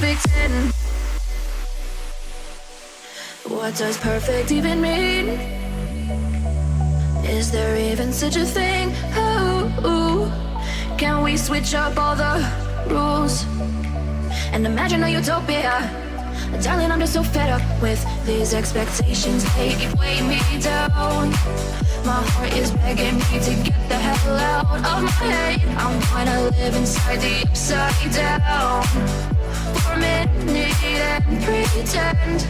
perfect 10? What does perfect even mean? Is there even such a thing? Ooh, can we switch up all the rules and imagine a utopia? Darling, I'm just so fed up with these expectations. They keep weighing me down. My heart is begging me to get the hell out of my head. I'm gonna live inside the upside down for a minute and pretend.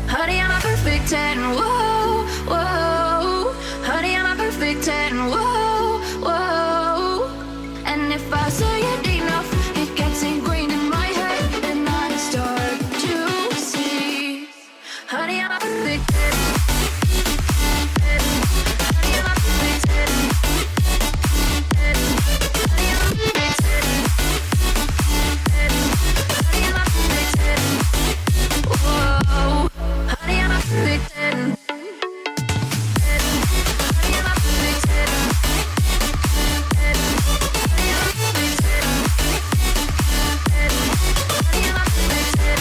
Honey, I'm a perfect 10. Whoa, whoa. Honey, I'm a perfect 10. Whoa, whoa. And if I say it enough, it gets ingrained in my head, and I start to see. Honey, I'm a perfect 10. Honey, I'm a perfect 10. Honey, I'm a perfect 10. Honey, I'm a perfect 10. Whoa. Honey, I'm a perfect 10. Honey, I'm a perfect 10. Honey, I'm a perfect 10. Honey, I'm a perfect 10.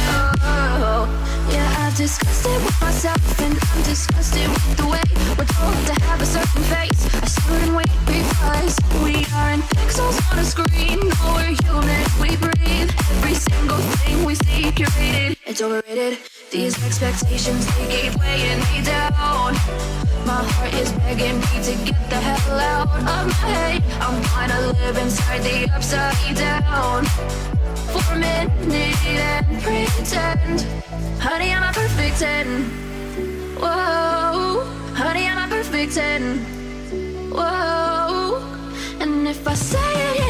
Oh, yeah, I've discussed it with myself, and I'm disgusted with the way we're told to have a certain face, a certain weight, because we aren't pixels on a screen. No, we're human, we breathe. Every single thing we see curated, it's overrated. These expectations, they keep weighing me down. My heart is begging me to get the hell out of my head. I'm gonna live inside the upside down for a minute and pretend. Honey, I'm a perfect 10. Whoa. Honey, I'm a perfect 10. Whoa. And if I say it,